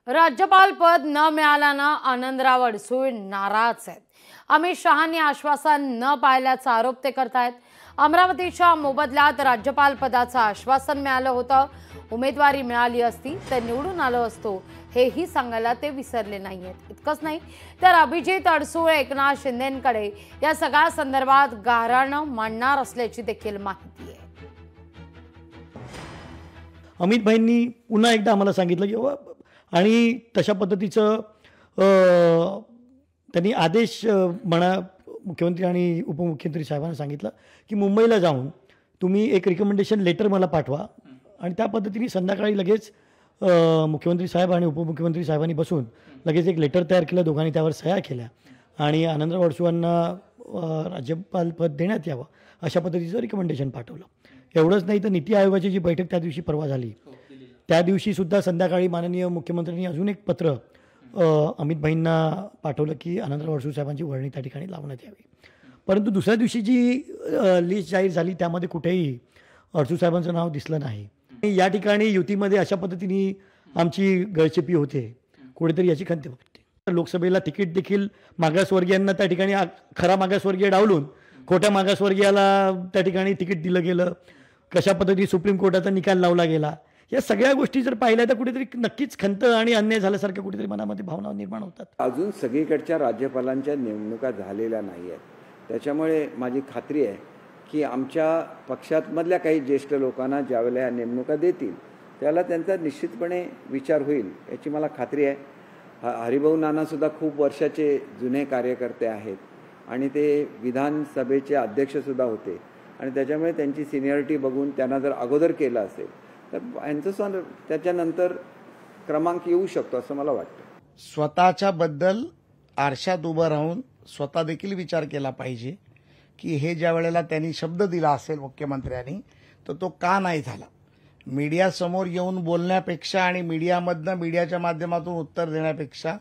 राज्यपाल पद न मिळाल्यानं आनंदराव अडसूळ नाराज आहेत। अमित शहांनी आश्वासन न पाळल्याचा आरोप ते करतायत। अमरावतीच्या मोबदल्यात राज्यपाल पदाचं आश्वासन मिळालं होतं। उमेदवारी मिळाली असती तर निवडून आलो असतो हेही सांगायला ते विसरले नाहीयेत। इतकंच नाही तर अभिजित अडसूळ एकनाथ शिंदेंकडे या सगळ्या संदर्भात गाऱ्हाणं मांडणार असल्याची देखील माहिती आहे। अमित भाईंनी पुन्हा एकदा आम्हाला सांगितलं की आणि तशा पद्धतीचं त्यांनी आदेश म्हणा मुख्यमंत्री आणि उपमुख्यमंत्री साहेबांना सांगितलं की मुंबईला जाऊन तुम्ही एक रिकमेंडेशन लेटर मला पाठवा आणि त्या पद्धतीने संध्याकाळी लगेच मुख्यमंत्री साहेब आणि उपमुख्यमंत्री साहेबांनी बसून लगेच एक लेटर तयार केलं। दोघांनी त्यावर सह्या केल्या आणि आनंदराव अडसूळांना राज्यपाल पद देण्यात यावं अशा पद्धतीचं रिकमेंडेशन पाठवलं। एवढंच नाही तर नीती आयोगाची जी बैठक त्या दिवशी परवा झाली त्या दिवशी सुद्धा संध्याकाळी माननीय मुख्यमंत्र्यांनी अजून एक पत्र अमित भाईंना पाठवलं की आनंदराव अडसूळ साहेबांची वर्णी त्या ठिकाणी लावण्यात यावी। परंतु दुसऱ्या दिवशी जी लिस्ट जाहीर झाली त्यामध्ये कुठेही अडसूळ साहेबांचं नाव दिसलं नाही। या ठिकाणी युतीमध्ये अशा पद्धतीने आमची गळचेपी होते, कुठेतरी याची खंत वाटते। लोकसभेला तिकीट देखील मागासवर्गीयांना त्या ठिकाणी खरा मागासवर्गीय डावलून खोट्या मागासवर्गीयाला त्या ठिकाणी तिकीट दिलं गेलं। कशा पद्धतीने सुप्रीम कोर्टाचा निकाल लावला गेला या सगळ्या गोष्टी जर पाहिल्या तर कुठेतरी नक्कीच खंत आणि अन्याय झाल्यासारख्या कुठेतरी मनामध्ये भावना निर्माण होतात। अजून सगळीकडच्या राज्यपालांच्या नेमणुका झालेल्या नाही आहेत, त्याच्यामुळे माझी खात्री आहे की आमच्या पक्षातमधल्या काही ज्येष्ठ लोकांना ज्यावेळेला या नेमणुका देतील त्याला त्यांचा निश्चितपणे विचार होईल याची मला खात्री आहे। हरिभाऊ नानासुद्धा खूप वर्षाचे जुने कार्यकर्ते आहेत आणि ते विधानसभेचे अध्यक्षसुद्धा होते आणि त्याच्यामुळे त्यांची सिनियरिटी बघून त्यांना जर अगोदर केलं असेल तर यांचं त्याच्यानंतर क्रमांक येऊ शकतो असं मला वाटतं। स्वतःच्या बद्दल आरशात उभं राहून स्वतः देखील विचार केला पाहिजे की हे ज्या वेळेला त्यांनी शब्द दिला असेल मुख्यमंत्र्यांनी तर तो का नाही झाला। मीडियासमोर येऊन बोलण्यापेक्षा आणि मीडियाच्या माध्यमातून उत्तर देण्यापेक्षा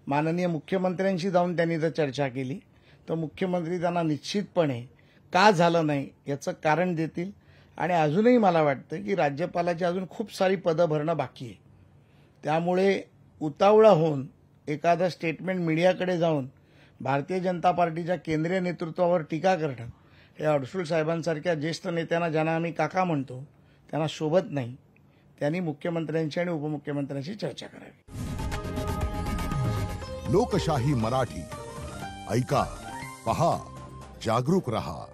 माननीय मुख्यमंत्र्यांशी जाऊन त्यांनी जर चर्चा केली तर मुख्यमंत्री त्यांना निश्चितपणे का झालं नाही याचं कारण देतील। आणि अजूनही मला वाटतं की राज्यपालाची अजून खूप सारी पदं भरणं बाकी आहे, त्यामुळे उतावळा होऊन एखादं स्टेटमेंट मीडियाकडे जाऊन भारतीय जनता पार्टीच्या केंद्रीय नेतृत्वावर टीका करणं हे अडसूळ साहेबांसारख्या ज्येष्ठ नेत्यांना ज्यांना आम्ही काका म्हणतो त्यांना शोभत नाही। त्यांनी मुख्यमंत्र्यांशी आणि उपमुख्यमंत्र्यांशी चर्चा करावी। लोकशाही मराठी ऐका, पहा, जागरूक रहा।